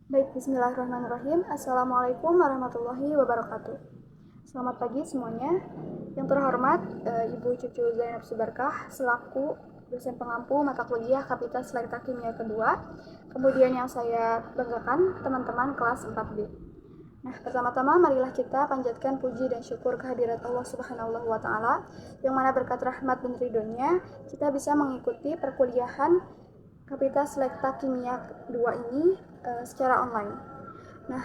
Baik, bismillahirrahmanirrahim. Assalamualaikum warahmatullahi wabarakatuh. Selamat pagi semuanya. Yang terhormat, Ibu Cucu Zainab Subarkah selaku dosen pengampu mata kuliah Kapital Selekta Kimia kedua. Kemudian yang saya banggakan teman-teman kelas 4B. Nah, pertama-tama marilah kita panjatkan puji dan syukur kehadirat Allah Subhanahu wa taala yang mana berkat rahmat dan ridhonya kita bisa mengikuti perkuliahan Kapital Selekta Kimia 2 ini secara online. Nah,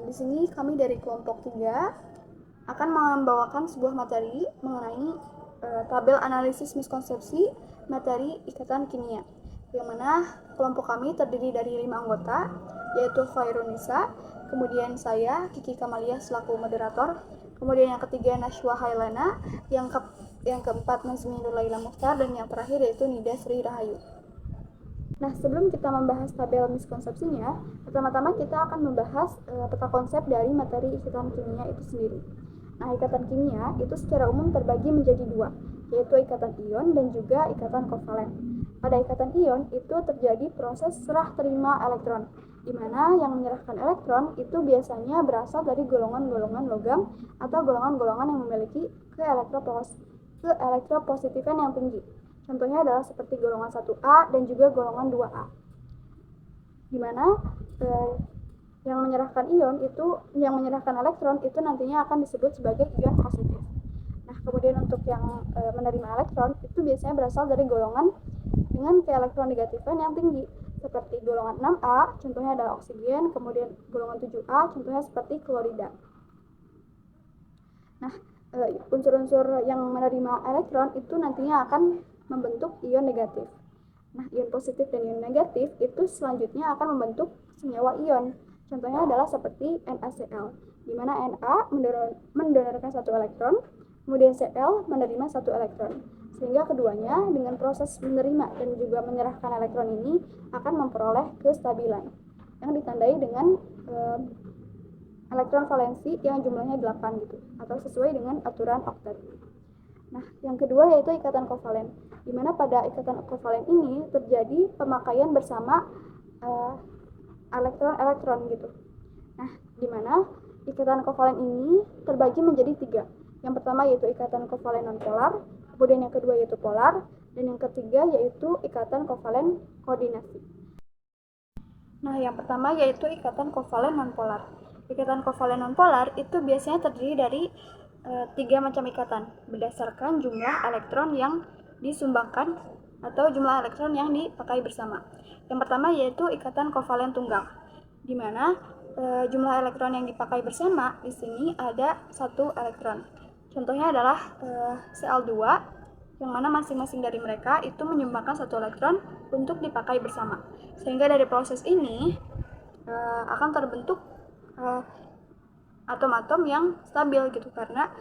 di sini kami dari kelompok 3 akan membawakan sebuah materi mengenai tabel analisis miskonsepsi materi ikatan kimia, yang mana kelompok kami terdiri dari 5 anggota, yaitu Khairunisa, kemudian saya, Kiki Kamalia selaku moderator, kemudian yang ketiga Nashwa Hailana, yang keempat Nazmi Nurlaila Mukhtar, dan yang terakhir yaitu Nida Sri Rahayu. Nah, sebelum kita membahas tabel miskonsepsinya, pertama-tama kita akan membahas peta konsep dari materi ikatan kimia itu sendiri. Nah, ikatan kimia itu secara umum terbagi menjadi dua, yaitu ikatan ion dan juga ikatan kovalen. Pada ikatan ion itu terjadi proses serah terima elektron, di mana yang menyerahkan elektron itu biasanya berasal dari golongan-golongan logam atau golongan-golongan yang memiliki keelektropositifan yang tinggi. Contohnya adalah seperti golongan 1A dan juga golongan 2A. Di mana yang menyerahkan elektron itu nantinya akan disebut sebagai ion positif. Nah, kemudian untuk yang menerima elektron itu biasanya berasal dari golongan dengan keelektronegatifan yang tinggi, seperti golongan 6A, contohnya adalah oksigen, kemudian golongan 7A, contohnya seperti klorida. Nah, unsur-unsur yang menerima elektron itu nantinya akan membentuk ion negatif. Nah, ion positif dan ion negatif itu selanjutnya akan membentuk senyawa ion. Contohnya adalah seperti NaCl, di mana Na mendonorkan 1 elektron, kemudian Cl menerima 1 elektron. Sehingga keduanya dengan proses menerima dan juga menyerahkan elektron ini akan memperoleh kestabilan yang ditandai dengan elektron valensi yang jumlahnya 8 gitu, atau sesuai dengan aturan oktet. Nah, yang kedua yaitu ikatan kovalen, di mana pada ikatan kovalen ini terjadi pemakaian bersama elektron-elektron gitu. Nah, di mana ikatan kovalen ini terbagi menjadi 3. Yang pertama yaitu ikatan kovalen nonpolar, kemudian yang kedua yaitu polar, dan yang ketiga yaitu ikatan kovalen koordinasi. Nah, yang pertama yaitu ikatan kovalen nonpolar. Ikatan kovalen nonpolar itu biasanya terdiri dari 3 macam ikatan berdasarkan jumlah elektron yang disumbangkan atau jumlah elektron yang dipakai bersama. Yang pertama yaitu ikatan kovalen tunggal, di mana jumlah elektron yang dipakai bersama di sini ada 1 elektron. Contohnya adalah Cl2, yang mana masing-masing dari mereka itu menyumbangkan 1 elektron untuk dipakai bersama. Sehingga dari proses ini akan terbentuk atom-atom yang stabil gitu, karena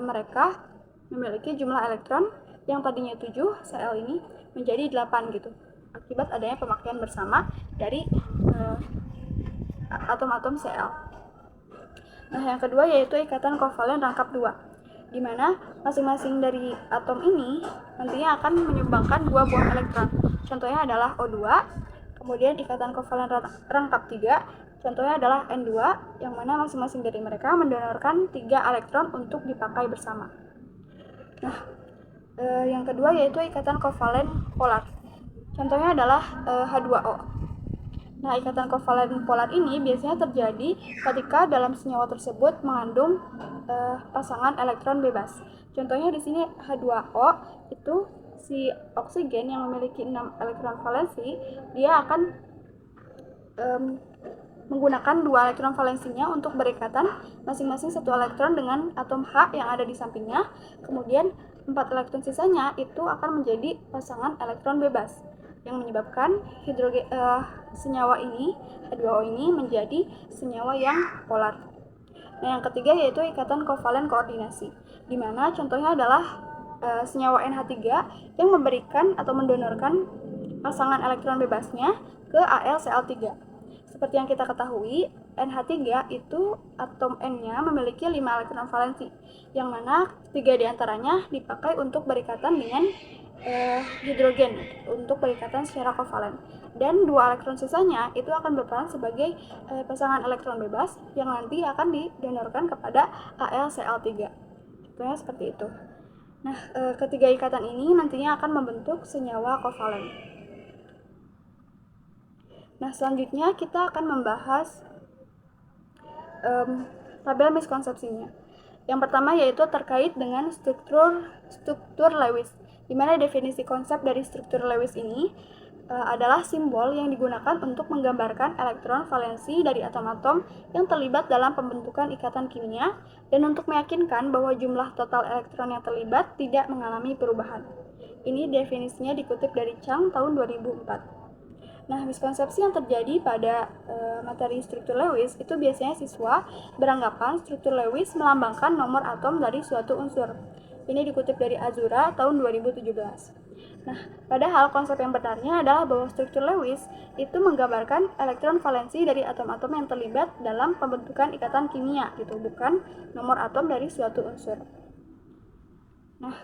mereka memiliki jumlah elektron yang tadinya 7 Cl ini menjadi 8 gitu, akibat adanya pemakaian bersama dari atom-atom Cl. Nah, yang kedua yaitu ikatan kovalen rangkap 2, di mana masing-masing dari atom ini nantinya akan menyumbangkan 2 buah elektron. Contohnya adalah O2, kemudian ikatan kovalen rangkap 3, contohnya adalah N2, yang mana masing-masing dari mereka mendonorkan 3 elektron untuk dipakai bersama. Nah, yang kedua yaitu ikatan kovalen polar. Contohnya adalah H2O. Nah, ikatan kovalen polar ini biasanya terjadi ketika dalam senyawa tersebut mengandung pasangan elektron bebas. Contohnya di sini H2O itu si oksigen yang memiliki 6 elektron valensi, dia akan menggunakan 2 elektron valensinya untuk berikatan masing-masing 1 elektron dengan atom H yang ada di sampingnya. Kemudian 4 elektron sisanya itu akan menjadi pasangan elektron bebas yang menyebabkan senyawa ini, H2O ini, menjadi senyawa yang polar. Nah, yang ketiga yaitu ikatan kovalen koordinasi, di mana contohnya adalah senyawa NH3 yang memberikan atau mendonorkan pasangan elektron bebasnya ke AlCl3. Seperti yang kita ketahui, NH3 itu atom N-nya memiliki 5 elektron valensi, yang mana 3 diantaranya dipakai untuk berikatan dengan hidrogen, untuk berikatan secara kovalen. dan 2 elektron sisanya itu akan berperan sebagai pasangan elektron bebas yang nanti akan didonorkan kepada AlCl3. Contohnya seperti itu. Nah, ketiga ikatan ini nantinya akan membentuk senyawa kovalen. Nah, selanjutnya kita akan membahas tabel miskonsepsinya. Yang pertama yaitu terkait dengan struktur Lewis, di mana definisi konsep dari struktur Lewis ini adalah simbol yang digunakan untuk menggambarkan elektron valensi dari atom-atom yang terlibat dalam pembentukan ikatan kimia dan untuk meyakinkan bahwa jumlah total elektron yang terlibat tidak mengalami perubahan. Ini definisinya dikutip dari Chang tahun 2004. Nah, miskonsepsi yang terjadi pada materi struktur Lewis itu biasanya siswa beranggapan struktur Lewis melambangkan nomor atom dari suatu unsur. Ini dikutip dari Azura tahun 2017. Nah, padahal konsep yang benarnya adalah bahwa struktur Lewis itu menggambarkan elektron valensi dari atom-atom yang terlibat dalam pembentukan ikatan kimia, gitu, bukan nomor atom dari suatu unsur. Nah,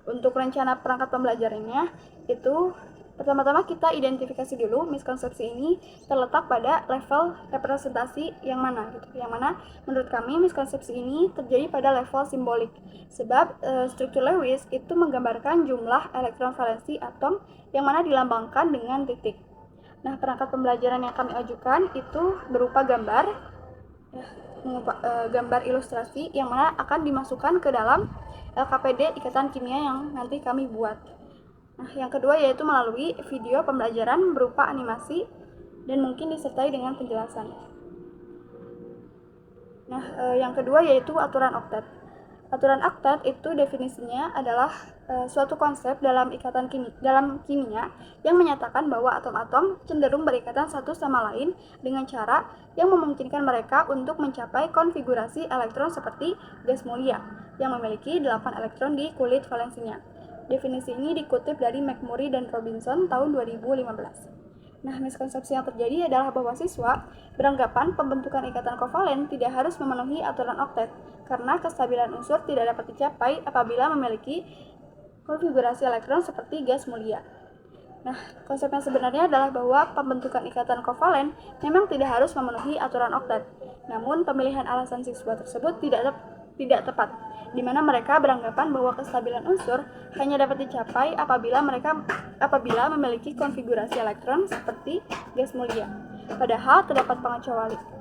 untuk rencana perangkat pembelajarannya itu pertama-tama kita identifikasi dulu miskonsepsi ini terletak pada level representasi yang mana gitu. Yang mana menurut kami miskonsepsi ini terjadi pada level simbolik. Sebab struktur Lewis itu menggambarkan jumlah elektron valensi atom yang mana dilambangkan dengan titik. Nah, perangkat pembelajaran yang kami ajukan itu berupa gambar ilustrasi yang mana akan dimasukkan ke dalam LKPD ikatan kimia yang nanti kami buat. Nah, yang kedua yaitu melalui video pembelajaran berupa animasi dan mungkin disertai dengan penjelasan. Nah, yang kedua yaitu aturan oktet. Aturan oktet itu definisinya adalah suatu konsep dalam kimia yang menyatakan bahwa atom-atom cenderung berikatan satu sama lain dengan cara yang memungkinkan mereka untuk mencapai konfigurasi elektron seperti gas mulia yang memiliki 8 elektron di kulit valensinya. Definisi ini dikutip dari McMurray dan Robinson tahun 2015. Nah, miskonsepsi yang terjadi adalah bahwa siswa beranggapan pembentukan ikatan kovalen tidak harus memenuhi aturan oktet karena kestabilan unsur tidak dapat dicapai apabila memiliki konfigurasi elektron seperti gas mulia. Nah, konsep yang sebenarnya adalah bahwa pembentukan ikatan kovalen memang tidak harus memenuhi aturan oktet. Namun, pemilihan alasan siswa tersebut tidak tepat, di mana mereka beranggapan bahwa kestabilan unsur hanya dapat dicapai apabila memiliki konfigurasi elektron seperti gas mulia. Padahal terdapat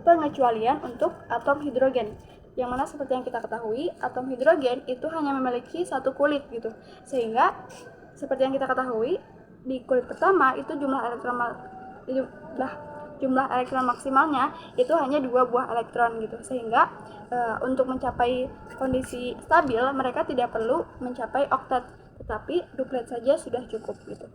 pengecualian untuk atom hidrogen, yang mana seperti yang kita ketahui, atom hidrogen itu hanya memiliki satu kulit gitu. Sehingga seperti yang kita ketahui, di kulit pertama itu jumlah elektron maksimalnya itu hanya 2 buah elektron gitu. Sehingga untuk mencapai kondisi stabil mereka tidak perlu mencapai oktet, tetapi duplet saja sudah cukup gitu.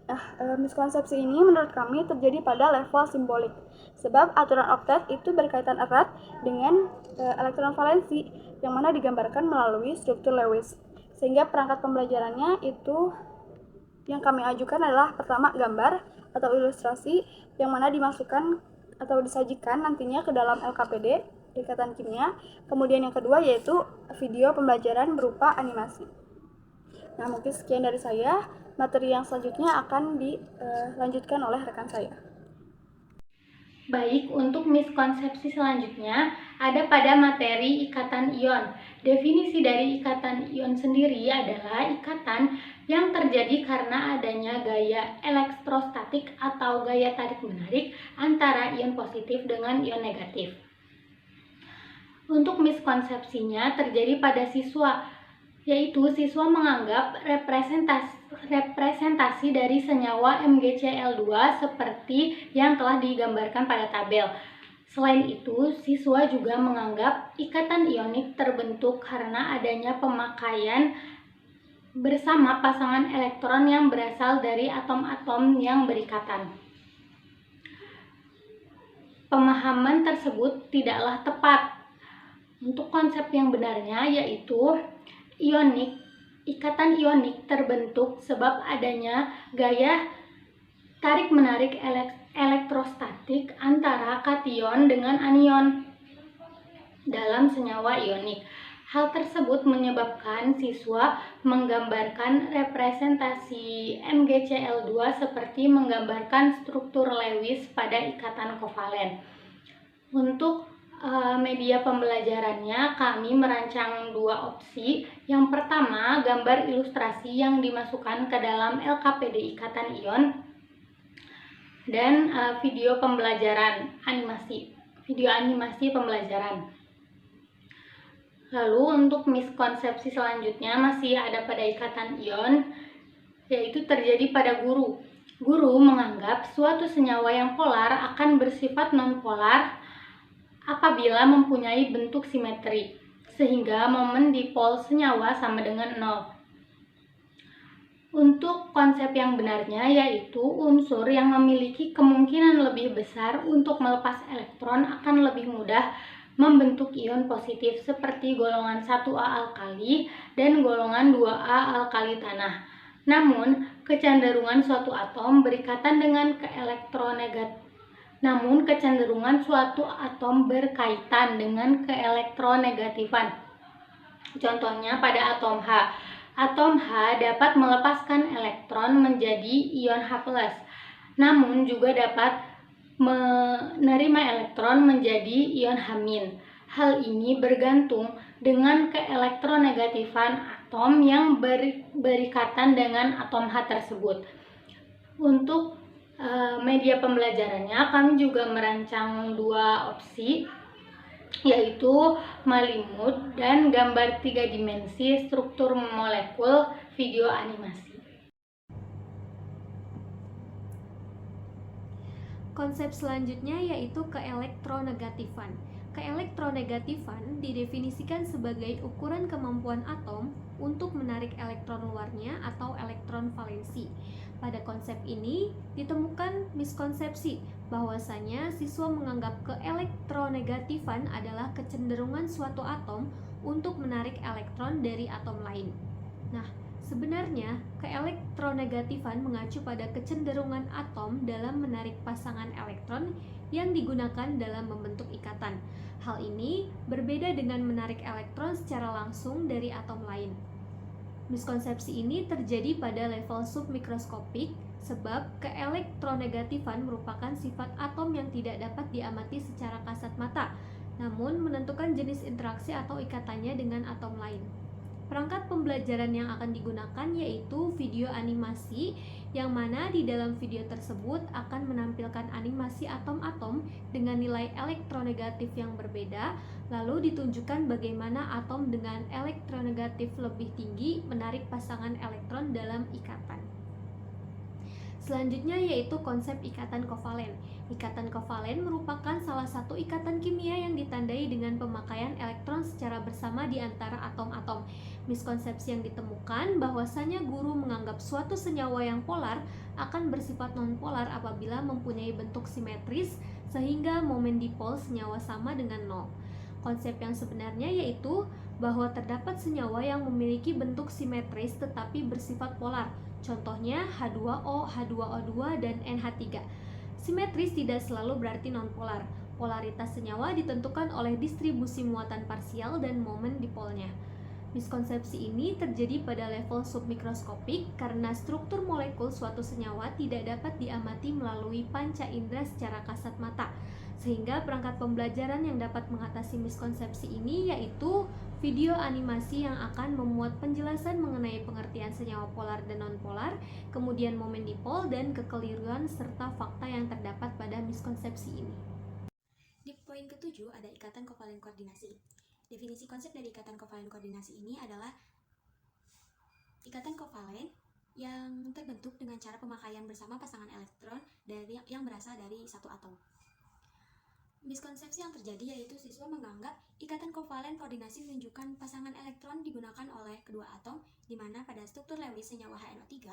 Nah, miskonsepsi ini menurut kami terjadi pada level simbolik, sebab aturan oktet itu berkaitan erat dengan elektron valensi yang mana digambarkan melalui struktur Lewis. Sehingga perangkat pembelajarannya itu yang kami ajukan adalah pertama gambar atau ilustrasi yang mana dimasukkan atau disajikan nantinya ke dalam LKPD ikatan kimia. Kemudian yang kedua yaitu video pembelajaran berupa animasi. Nah, mungkin sekian dari saya. Materi yang selanjutnya akan dilanjutkan oleh rekan saya. Baik, untuk miskonsepsi selanjutnya ada pada materi ikatan ion. Definisi dari ikatan ion sendiri adalah ikatan yang terjadi karena adanya gaya elektrostatik atau gaya tarik-menarik antara ion positif dengan ion negatif. Untuk miskonsepsinya terjadi pada siswa, yaitu siswa menganggap representasi dari senyawa MgCl2 seperti yang telah digambarkan pada tabel. Selain itu, siswa juga menganggap ikatan ionik terbentuk karena adanya pemakaian bersama pasangan elektron yang berasal dari atom-atom yang berikatan. Pemahaman tersebut tidaklah tepat. Untuk konsep yang benarnya yaitu ikatan ionik terbentuk sebab adanya gaya tarik-menarik elektrostatik antara kation dengan anion dalam senyawa ionik. Hal tersebut menyebabkan siswa menggambarkan representasi MgCl2 seperti menggambarkan struktur Lewis pada ikatan kovalen. Untuk media pembelajarannya, kami merancang 2 opsi. Yang pertama, gambar ilustrasi yang dimasukkan ke dalam LKPD ikatan ion, dan video pembelajaran video animasi pembelajaran. Lalu untuk miskonsepsi selanjutnya masih ada pada ikatan ion, yaitu terjadi pada guru. Guru menganggap suatu senyawa yang polar akan bersifat nonpolar apabila mempunyai bentuk simetri, sehingga momen dipol senyawa sama dengan 0. Untuk konsep yang benarnya, yaitu unsur yang memiliki kemungkinan lebih besar untuk melepas elektron akan lebih mudah membentuk ion positif seperti golongan 1A alkali dan golongan 2A alkali tanah. Namun, kecenderungan suatu atom berkaitan dengan keelektronegatifan. Contohnya pada atom H. Atom H dapat melepaskan elektron menjadi ion H+, namun juga dapat menerima elektron menjadi ion H-. Hal ini bergantung dengan keelektronegatifan atom yang berikatan dengan atom H tersebut. Untuk media pembelajarannya, kami juga merancang 2 opsi, yaitu malimut dan gambar 3 dimensi struktur molekul video animasi. Konsep selanjutnya yaitu keelektronegatifan. Keelektronegatifan didefinisikan sebagai ukuran kemampuan atom untuk menarik elektron luarnya atau elektron valensi. Pada konsep ini ditemukan miskonsepsi bahwasanya siswa menganggap keelektronegatifan adalah kecenderungan suatu atom untuk menarik elektron dari atom lain. Nah, sebenarnya, keelektronegatifan mengacu pada kecenderungan atom dalam menarik pasangan elektron yang digunakan dalam membentuk ikatan. Hal ini berbeda dengan menarik elektron secara langsung dari atom lain. Miskonsepsi ini terjadi pada level submikroskopik sebab keelektronegatifan merupakan sifat atom yang tidak dapat diamati secara kasat mata, namun menentukan jenis interaksi atau ikatannya dengan atom lain. Perangkat pembelajaran yang akan digunakan yaitu video animasi, yang mana di dalam video tersebut akan menampilkan animasi atom-atom dengan nilai elektronegatif yang berbeda, lalu ditunjukkan bagaimana atom dengan elektronegatif lebih tinggi menarik pasangan elektron dalam ikatan. Selanjutnya yaitu konsep ikatan kovalen. Ikatan kovalen merupakan salah satu ikatan kimia yang ditandai dengan pemakaian elektron secara bersama di antara atom-atom. Miskonsepsi yang ditemukan bahwasanya guru menganggap suatu senyawa yang polar akan bersifat nonpolar apabila mempunyai bentuk simetris sehingga momen dipol senyawa sama dengan 0. Konsep yang sebenarnya yaitu bahwa terdapat senyawa yang memiliki bentuk simetris tetapi bersifat polar. Contohnya H2O, H2O2, dan NH3. Simetris tidak selalu berarti nonpolar. Polaritas senyawa ditentukan oleh distribusi muatan parsial dan momen dipolnya. Miskonsepsi ini terjadi pada level submikroskopik karena struktur molekul suatu senyawa tidak dapat diamati melalui panca indera secara kasat mata. Sehingga perangkat pembelajaran yang dapat mengatasi miskonsepsi ini yaitu video animasi yang akan memuat penjelasan mengenai pengertian senyawa polar dan nonpolar, kemudian momen dipol dan kekeliruan serta fakta yang terdapat pada miskonsepsi ini. Di poin ke-7 ada ikatan kovalen koordinasi. Definisi konsep dari ikatan kovalen koordinasi ini adalah ikatan kovalen yang terbentuk dengan cara pemakaian bersama pasangan elektron yang berasal dari satu atom. Miskonsepsi yang terjadi yaitu siswa menganggap ikatan kovalen koordinasi menunjukkan pasangan elektron digunakan oleh kedua atom, di mana pada struktur Lewis senyawa HNO3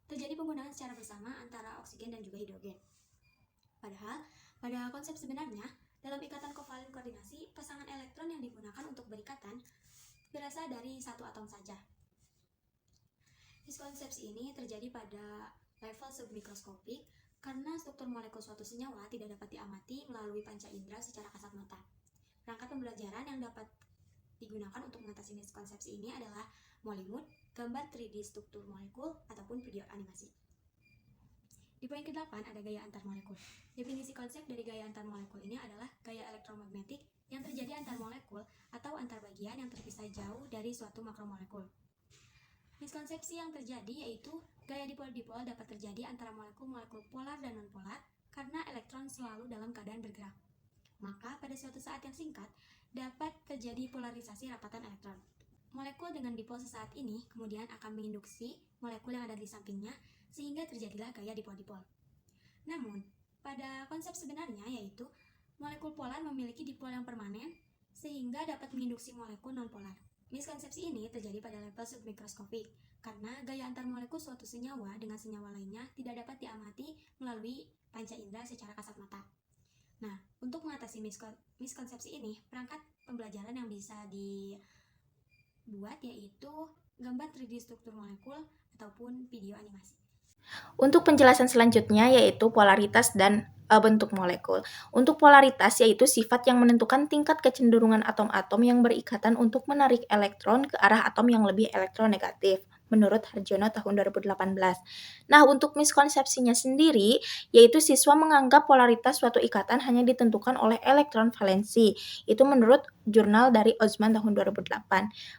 terjadi penggunaan secara bersama antara oksigen dan juga hidrogen. Padahal, pada konsep sebenarnya, dalam ikatan kovalen koordinasi, pasangan elektron yang digunakan untuk berikatan berasal dari satu atom saja. Miskonsepsi ini terjadi pada level submikroskopik karena struktur molekul suatu senyawa tidak dapat diamati melalui panca indera secara kasat mata. Perangkat pembelajaran yang dapat digunakan untuk mengatasi miskonsepsi ini adalah Mollywood, gambar 3D struktur molekul, ataupun video animasi. Di poin ke-8 ada gaya antar molekul. Definisi konsep dari gaya antar molekul ini adalah gaya elektromagnetik yang terjadi antar molekul atau antar bagian yang terpisah jauh dari suatu makromolekul. Miskonsepsi yang terjadi yaitu gaya dipol-dipol dapat terjadi antara molekul-molekul polar dan nonpolar karena elektron selalu dalam keadaan bergerak. Maka pada suatu saat yang singkat dapat terjadi polarisasi rapatan elektron. Molekul dengan dipol sesaat ini kemudian akan menginduksi molekul yang ada di sampingnya sehingga terjadilah gaya dipol-dipol. Namun, pada konsep sebenarnya yaitu molekul polar memiliki dipol yang permanen sehingga dapat menginduksi molekul nonpolar. Miskonsepsi ini terjadi pada level submikroskopik karena gaya antar molekul suatu senyawa dengan senyawa lainnya tidak dapat diamati melalui panca indera secara kasat mata. Nah, untuk mengatasi miskonsepsi ini, perangkat pembelajaran yang bisa dibuat yaitu gambar 3D struktur molekul ataupun video animasi. Untuk penjelasan selanjutnya yaitu polaritas dan bentuk molekul. Untuk polaritas yaitu sifat yang menentukan tingkat kecenderungan atom-atom yang berikatan untuk menarik elektron ke arah atom yang lebih elektronegatif, menurut Harjono tahun 2018. Nah, untuk miskonsepsinya sendiri, yaitu siswa menganggap polaritas suatu ikatan hanya ditentukan oleh elektron valensi. Itu menurut jurnal dari Osman tahun 2008.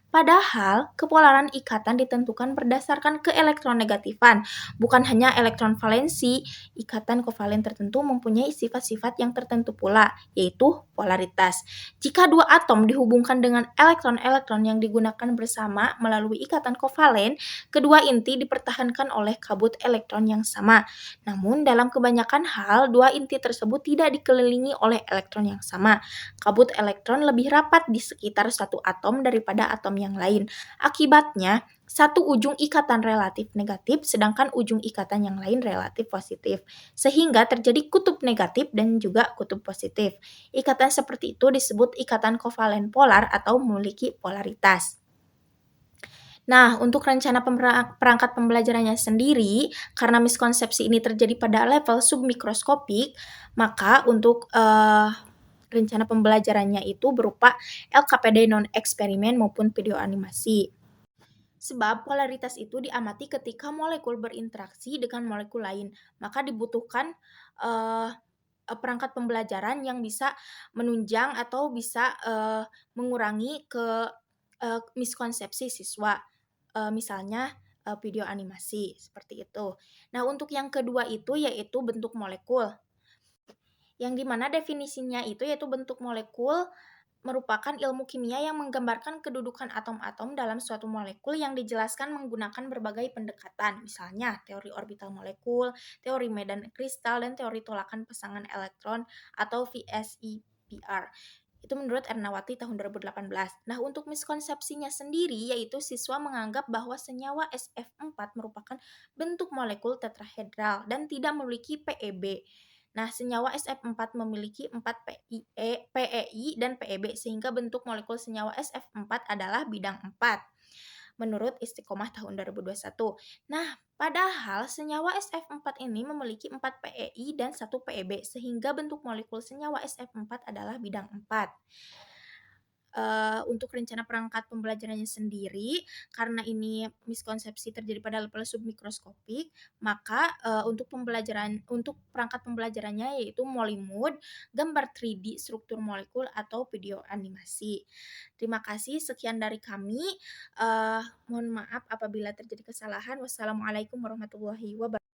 Padahal, kepolaran ikatan ditentukan berdasarkan keelektronegatifan, bukan hanya elektron valensi. Ikatan kovalen tertentu mempunyai sifat-sifat yang tertentu pula, yaitu polaritas. Jika dua atom dihubungkan dengan elektron-elektron yang digunakan bersama melalui ikatan kovalen, kedua inti dipertahankan oleh kabut elektron yang sama. Namun, dalam kebanyakan hal, dua inti tersebut tidak dikelilingi oleh elektron yang sama. Kabut elektron lebih rapat di sekitar satu atom daripada atom yang lain. Akibatnya, satu ujung ikatan relatif negatif, sedangkan ujung ikatan yang lain relatif positif. Sehingga terjadi kutub negatif dan juga kutub positif. Ikatan seperti itu disebut ikatan kovalen polar atau memiliki polaritas. Nah, untuk rencana perangkat pembelajarannya sendiri, karena miskonsepsi ini terjadi pada level submikroskopik, maka untuk rencana pembelajarannya itu berupa LKPD non-eksperimen maupun video animasi. Sebab polaritas itu diamati ketika molekul berinteraksi dengan molekul lain, maka dibutuhkan perangkat pembelajaran yang bisa menunjang atau bisa mengurangi miskonsepsi siswa. Misalnya video animasi seperti itu. Nah, untuk yang kedua itu yaitu bentuk molekul. Yang dimana definisinya itu yaitu bentuk molekul merupakan ilmu kimia yang menggambarkan kedudukan atom-atom dalam suatu molekul yang dijelaskan menggunakan berbagai pendekatan, misalnya teori orbital molekul, teori medan kristal, dan teori tolakan pasangan elektron atau VSEPR. Itu menurut Ernawati tahun 2018. Nah, untuk miskonsepsinya sendiri, yaitu siswa menganggap bahwa senyawa SF4 merupakan bentuk molekul tetrahedral dan tidak memiliki PEB. Nah, senyawa SF4 memiliki 4 PEI dan PEB, sehingga bentuk molekul senyawa SF4 adalah bidang 4, menurut Istiqomah tahun 2021. Nah, padahal senyawa SF4 ini memiliki 4 PEI dan 1 PEB, sehingga bentuk molekul senyawa SF4 adalah bidang 4. Untuk rencana perangkat pembelajarannya sendiri, karena ini miskonsepsi terjadi pada level submikroskopik, maka untuk perangkat pembelajarannya yaitu Mollywood, gambar 3D struktur molekul atau video animasi. Terima kasih, sekian dari kami. Mohon maaf apabila terjadi kesalahan. Wassalamualaikum warahmatullahi wabarakatuh.